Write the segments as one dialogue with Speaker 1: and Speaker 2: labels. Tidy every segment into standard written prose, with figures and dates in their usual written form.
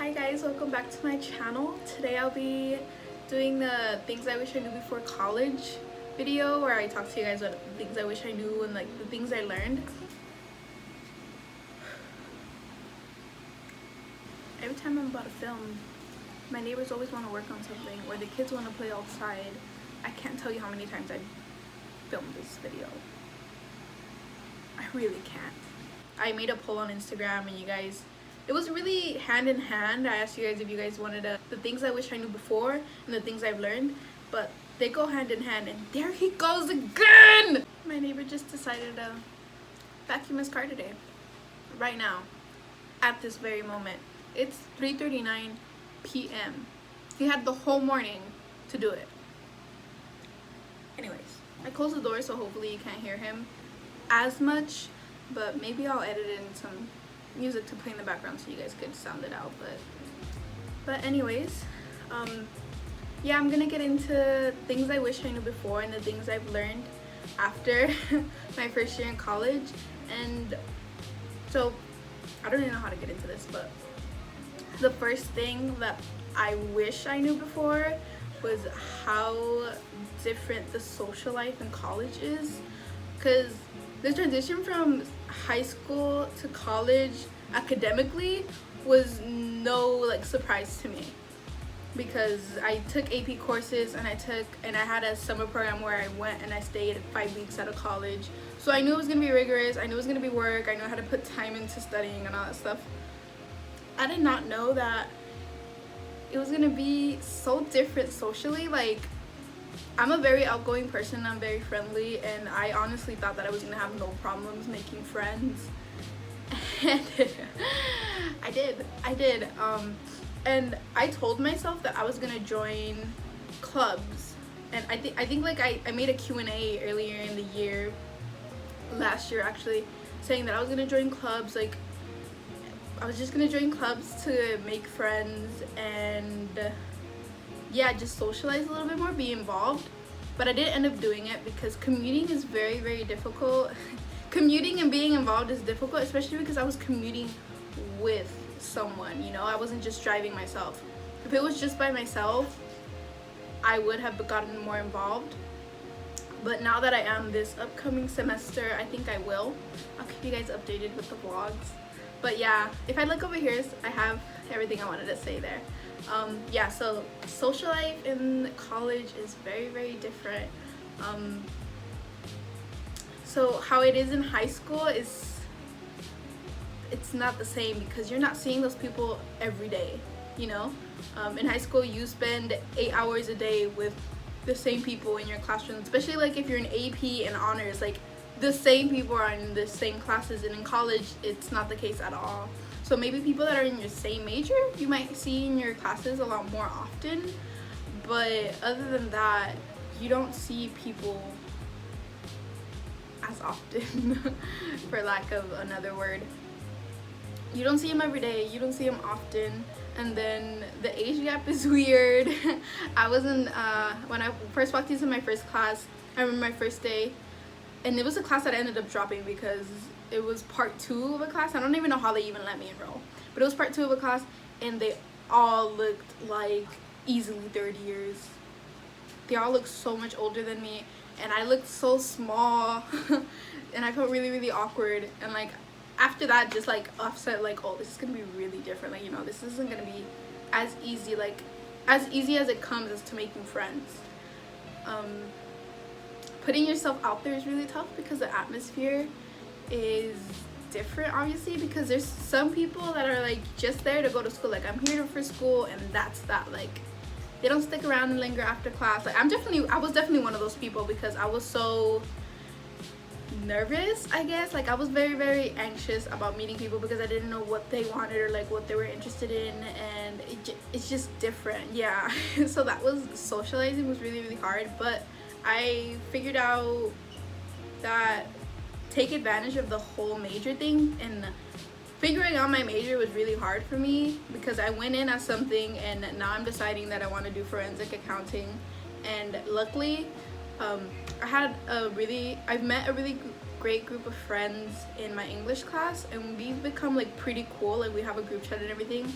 Speaker 1: Hi guys, welcome back to my channel. Today I'll be doing the things I wish I knew before college video where I talk to you guys about the things I wish I knew and like the things I learned. Every time I'm about to film, my neighbors always want to work on something or the kids want to play outside. I can't tell you how many times I've filmed this video. I really can't. I made a poll on Instagram and you guys, it was really hand in hand. I asked you guys if you guys wanted the things I wish I knew before and the things I've learned, but they go hand in hand, and there he goes again! My neighbor just decided to vacuum his car today, right now, at this very moment. It's 3:39 p.m. He had the whole morning to do it. Anyways, I closed the door so hopefully you can't hear him as much, but maybe I'll edit in some music to play in the background so you guys could sound it out. But anyways, yeah, I'm gonna get into things I wish I knew before and the things I've learned after my first year in college. And so I don't even know how to get into this, but the first thing that I wish I knew before was how different the social life in college is, because the transition from high school to college academically was no surprise to me, because I took AP courses and I had a summer program where I went and I stayed 5 weeks out of college, so I knew it was gonna be rigorous. I knew it was gonna be work. I knew how to put time into studying and all that stuff. I did not know that it was gonna be so different socially. Like, I'm a very outgoing person, I'm very friendly, and I honestly thought that I was gonna have no problems making friends. And I did. And I told myself that I was gonna join clubs. And I think I made a Q&A earlier in the year, last year actually, saying that I was gonna join clubs. Like, I was just gonna join clubs to make friends and yeah, just socialize a little bit more, be involved. But I didn't end up doing it because commuting is very, very difficult. Commuting and being involved is difficult, especially because I was commuting with someone, you know? I wasn't just driving myself. If it was just by myself, I would have gotten more involved. But now that I am this upcoming semester, I think I will. I'll keep you guys updated with the vlogs. But yeah, if I look over here, I have everything I wanted to say there. Yeah, so social life in college is very, very different. So how it is in high school it's not the same, because you're not seeing those people every day, you know? In high school you spend 8 hours a day with the same people in your classroom, especially like if you're in AP and honors, like the same people are in the same classes. And in college it's not the case at all. So maybe people that are in your same major you might see in your classes a lot more often, but other than that you don't see people as often for lack of another word. You don't see them every day, you don't see them often. And then the age gap is weird. I was in when I first walked into my first class, I remember my first day, and it was a class that I ended up dropping because it was part 2 of a class. I don't even know how they even let me enroll, but it was part 2 of a class, and they all looked like easily 30 years. They all looked so much older than me, and I looked so small. And I felt really, really awkward. And like after that, just like offset, like, oh, this is gonna be really different. Like, you know, this isn't gonna be as easy, like as easy as it comes as to making friends. Putting yourself out there is really tough because the atmosphere is different, obviously, because there's some people that are like just there to go to school. Like, I'm here for school and that's that. Like, they don't stick around and linger after class. Like, I was definitely one of those people, because I was so nervous, I guess. Like, I was very, very anxious about meeting people because I didn't know what they wanted or like what they were interested in, and it's just different. Yeah. So that was, socializing was really, really hard, but I figured out that take advantage of the whole major thing, and figuring out my major was really hard for me because I went in as something and now I'm deciding that I want to do forensic accounting. And luckily I've met a really great group of friends in my English class, and we've become like pretty cool. Like we have a group chat and everything.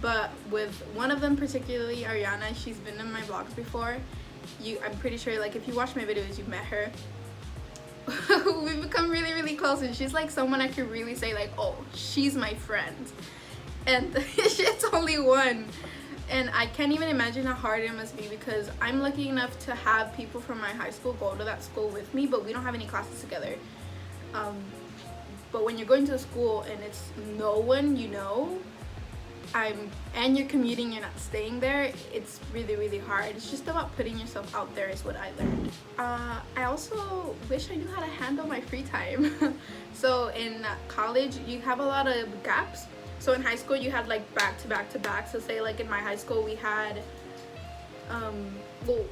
Speaker 1: But with one of them particularly, Ariana, she's been in my vlogs before. I'm pretty sure, like, if you watch my videos, you've met her. We've become really, really close, and she's like someone I could really say like, oh, she's my friend. And it's only one. And I can't even imagine how hard it must be, because I'm lucky enough to have people from my high school go to that school with me, but we don't have any classes together. But when you're going to a school and it's no one you know, and you're commuting, you're not staying there, it's really, really hard. It's just about putting yourself out there is what I learned. I also wish I knew how to handle my free time. So in college, you have a lot of gaps. So in high school, you had like back to back to back. So say like in my high school, we had, well,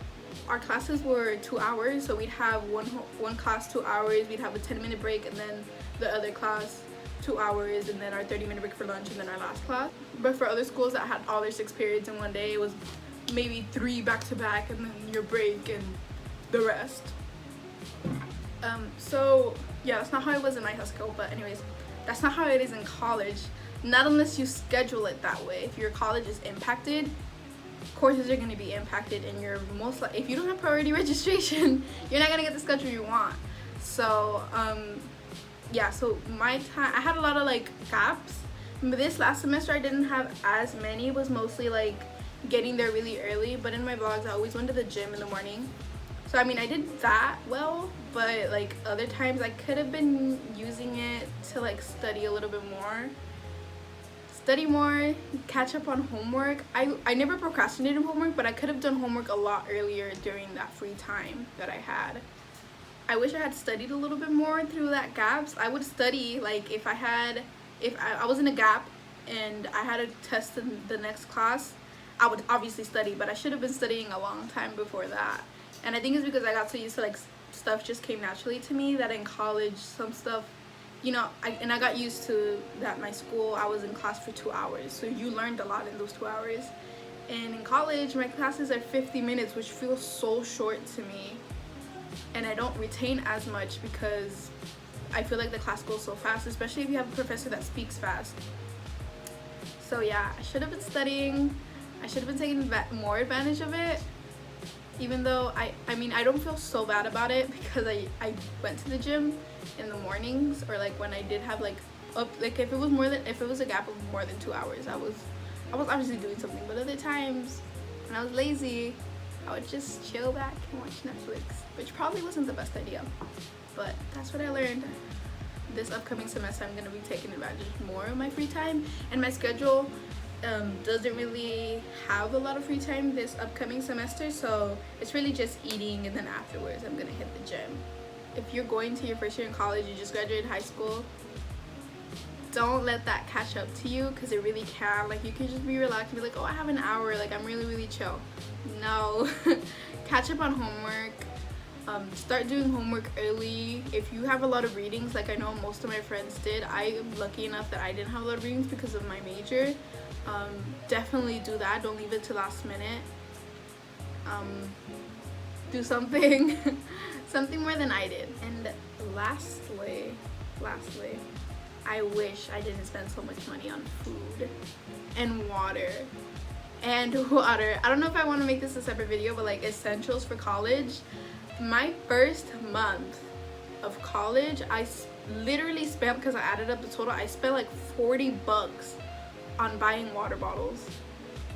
Speaker 1: our classes were 2 hours. So we'd have one class 2 hours, we'd have a 10-minute break, and then the other class 2 hours, and then our 30-minute break for lunch, and then our last class. But for other schools that had all their 6 periods in one day, it was maybe 3 back to back, and then your break and the rest. So yeah, that's not how it was in my high school, but anyways, that's not how it is in college. Not unless you schedule it that way. If your college is impacted, courses are going to be impacted, and you're most likely, if you don't have priority registration, you're not going to get the schedule you want. So yeah, so my time, I had a lot of like gaps. But this last semester I didn't have as many. It was mostly like getting there really early, but in my vlogs I always went to the gym in the morning. So I mean, I did that well, but like other times I could have been using it to like study a little bit more. Study more, catch up on homework. I never procrastinated homework, but I could have done homework a lot earlier during that free time that I had. I wish I had studied a little bit more through that gaps. I would study, like if I was in a gap and I had a test in the next class, I would obviously study, but I should have been studying a long time before that. And I think it's because I got so used to like stuff just came naturally to me, that in college some stuff, you know, I got used to that. My school, I was in class for 2 hours, so you learned a lot in those 2 hours. And in college, my classes are 50 minutes, which feels so short to me. And I don't retain as much because I feel like the class goes so fast, especially if you have a professor that speaks fast. So yeah, I should have been studying. I should have been taking more advantage of it. Even though I mean, I don't feel so bad about it, because I went to the gym in the mornings, or like when I did have like if it was a gap of more than 2 hours, I was obviously doing something. But other times when I was lazy, I would just chill back and watch Netflix, which probably wasn't the best idea. But that's what I learned. This upcoming semester I'm gonna be taking advantage more of my free time, and my schedule doesn't really have a lot of free time this upcoming semester, so it's really just eating, and then afterwards I'm gonna hit the gym. If you're going to your first year in college, you just graduated high school, don't let that catch up to you, because it really can. Like, you can just be relaxed and be like, oh, I have an hour, like I'm really chill. No. Catch up on homework. Start doing homework early. If you have a lot of readings, like I know most of my friends did, I am lucky enough that I didn't have a lot of readings because of my major. Definitely do that. Don't leave it to last minute. Do something something more than I did. And lastly, I wish I didn't spend so much money on food and water. I don't know if I want to make this a separate video, but like essentials for college. My first month of college, I literally spent, because I added up the total, I spent like 40 bucks on buying water bottles,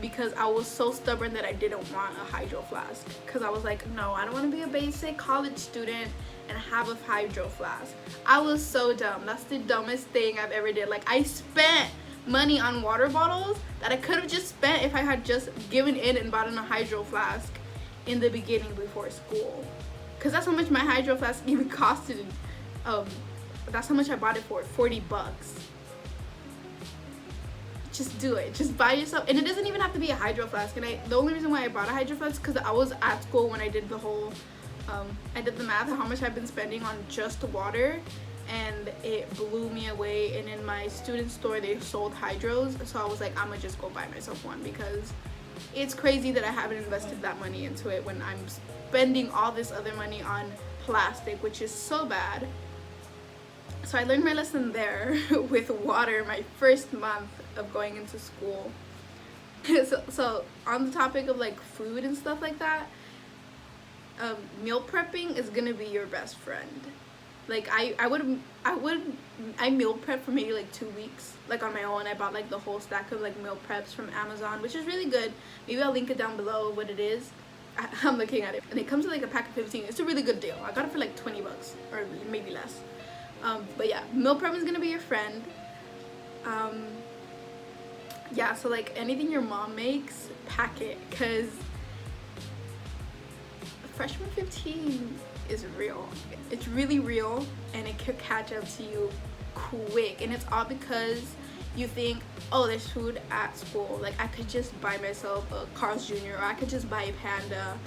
Speaker 1: because I was so stubborn that I didn't want a hydro flask. Because I was like, no, I don't want to be a basic college student and have a hydro flask. I was so dumb. That's the dumbest thing I've ever did. Like, I spent money on water bottles that I could have just spent if I had just given in and bought in a hydro flask in the beginning before school. Because that's how much my hydro flask even costed. That's how much I bought it for, 40 bucks. Just do it. Just buy yourself, and it doesn't even have to be a hydro flask. And the only reason why I bought a hydro flask is because I was at school when I did the whole, I did the math of how much I've been spending on just water, and it blew me away. And in my student store, they sold hydros, so I was like, I'm gonna just go buy myself one, because it's crazy that I haven't invested that money into it when I'm spending all this other money on plastic, which is so bad. So I learned my lesson there with water my first month of going into school. So on the topic of like food and stuff like that, meal prepping is gonna be your best friend. Like I meal prep for maybe like 2 weeks, like on my own. I bought like the whole stack of like meal preps from Amazon, which is really good. Maybe I'll link it down below what it is. I'm looking at it, and it comes with like a pack of 15. It's a really good deal. I got it for like 20 bucks or maybe less. But yeah, meal prep is gonna be your friend. Yeah, so like anything your mom makes, pack it, because freshman 15 is real. It's really real, and it could catch up to you quick. And it's all because you think, oh, there's food at school, like I could just buy myself a Carl's Jr. or I could just buy a Panda.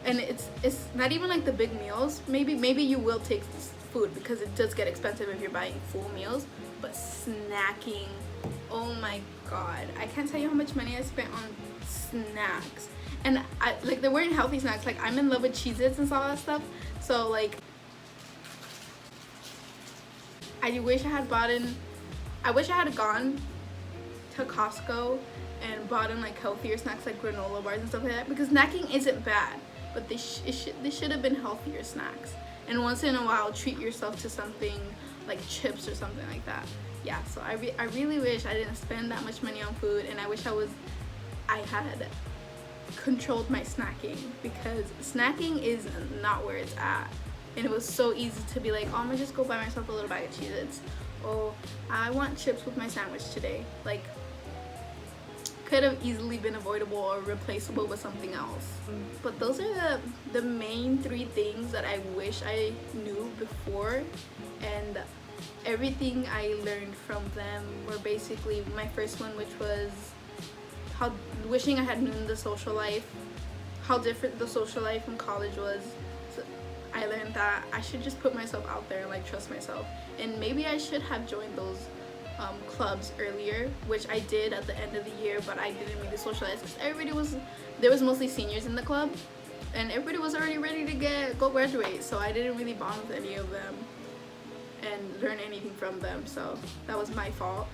Speaker 1: And it's not even like the big meals. Maybe you will take food because it does get expensive if you're buying full meals. But snacking, oh my god, I can't tell you how much money I spent on snacks. And like they weren't healthy snacks. Like I'm in love with Cheez-Its and all that stuff. So like I wish I had gone to Costco and bought in like healthier snacks like granola bars and stuff like that, because snacking isn't bad, but they should have been healthier snacks. And once in a while treat yourself to something like chips or something like that. Yeah, so I really wish I didn't spend that much money on food, and I wish I had controlled my snacking, because snacking is not where it's at. And it was so easy to be like, oh, I'm gonna just go buy myself a little bag of Cheez-Its. Oh, I want chips with my sandwich today. Like, could have easily been avoidable or replaceable with something else. But those are the main 3 things that I wish I knew before, and everything I learned from them were basically my first one, which was wishing I had known the social life, how different the social life in college was. So I learned that I should just put myself out there and like trust myself, and maybe I should have joined those clubs earlier, which I did at the end of the year, but I didn't really socialize because there was mostly seniors in the club, and everybody was already ready to go graduate, so I didn't really bond with any of them and learn anything from them, so that was my fault.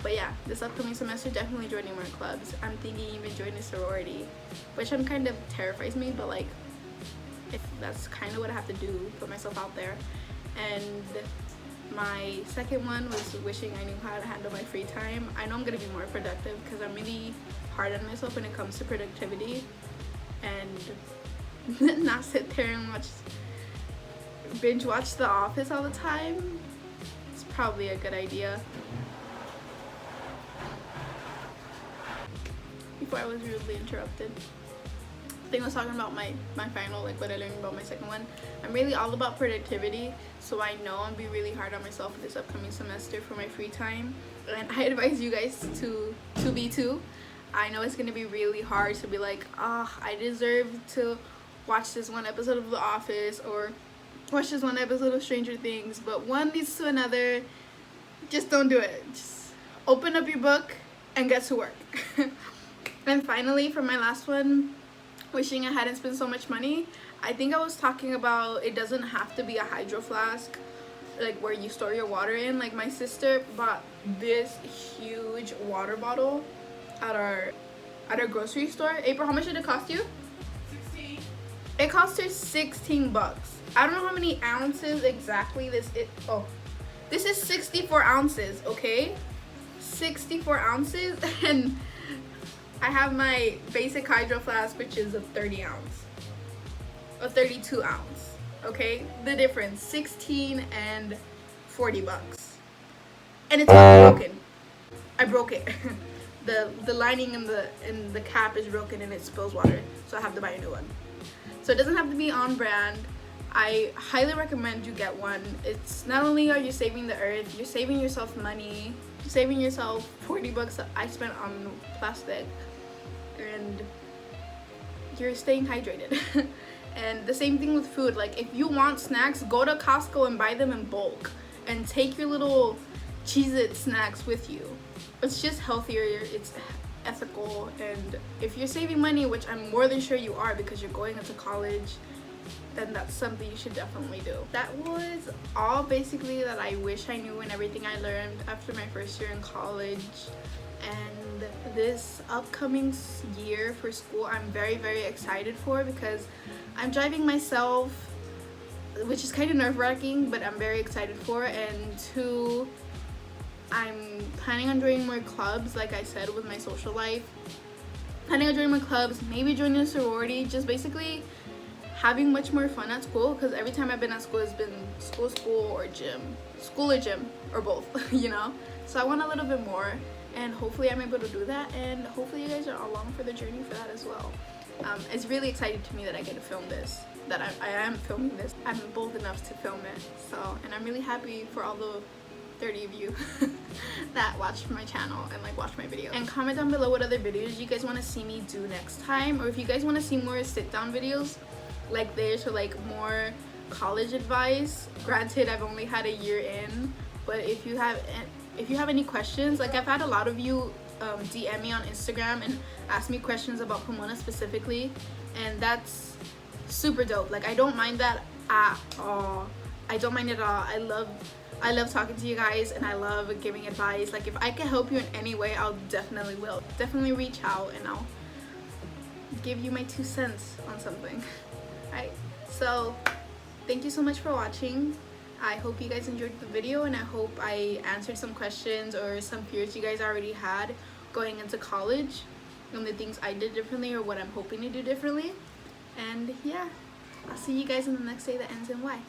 Speaker 1: But yeah, this upcoming semester, definitely joining more clubs. I'm thinking even joining a sorority, which kind of terrifies me, but like, if that's kind of what I have to do, put myself out there. And my second one was wishing I knew how to handle my free time. I know I'm gonna be more productive because I'm really hard on myself when it comes to productivity, and not sit there and binge watch The Office all the time. It's probably a good idea. Before I was rudely interrupted, I think I was talking about my final, like what I learned about my second one. I'm really all about productivity, so I know I'm be really hard on myself this upcoming semester for my free time, and I advise you guys to be too. I know it's gonna be really hard to be like, I deserve to watch this one episode of The Office or watch this one episode of Stranger Things, but one leads to another. Just don't do it. Just open up your book and get to work. And finally, for my last one, wishing I hadn't spent so much money, I think I was talking about it doesn't have to be a hydro flask, like where you store your water in. Like my sister bought this huge water bottle at our grocery store. April, how much did it cost you?
Speaker 2: 16.
Speaker 1: It cost her 16 bucks. I don't know how many ounces exactly this is. Oh, this is 64 ounces, okay? 64 ounces, and I have my basic hydro flask, which is a 30 ounce, a 32 ounce, okay? The difference, 16 and 40 bucks. And it's broken. I broke it. The lining in the cap is broken and it spills water, so I have to buy a new one. So it doesn't have to be on brand. I highly recommend you get one. It's not only are you saving the earth, you're saving yourself money, you're saving yourself 40 bucks that I spent on plastic, and you're staying hydrated. And the same thing with food. Like if you want snacks, go to Costco and buy them in bulk and take your little Cheez-It snacks with you. It's just healthier, it's ethical, and if you're saving money, which I'm more than sure you are because you're going into college then that's something you should definitely do. That was all basically that I wish I knew and everything I learned after my first year in college. And this upcoming year for school, I'm very, very excited for, because I'm driving myself, which is kind of nerve-wracking, but I'm very excited for. And two, I'm planning on joining more clubs, like I said, with my social life. Planning on joining more clubs, maybe joining a sorority, just basically having much more fun at school, because every time I've been at school, it's been school or gym, or both, you know? So I want a little bit more, and hopefully I'm able to do that, and hopefully you guys are along for the journey for that as well. It's really exciting to me that I get to film this, that I am filming this. I'm bold enough to film it, so, and I'm really happy for all the 30 of you that watched my channel and like watched my video. And comment down below what other videos you guys want to see me do next time, or if you guys want to see more sit down videos like this, or like more college advice. Granted, I've only had a year in, but if you have any questions, like I've had a lot of you DM me on Instagram and ask me questions about Pomona specifically, and that's super dope. Like I don't mind that at all. I don't mind it at all. I love talking to you guys, and I love giving advice. Like if I can help you in any way, I'll definitely will. Definitely reach out and I'll give you my 2 cents on something. Alright, so thank you so much for watching. I hope you guys enjoyed the video, and I hope I answered some questions or some fears you guys already had going into college, and the things I did differently or what I'm hoping to do differently. And yeah, I'll see you guys in the next day that ends in Y.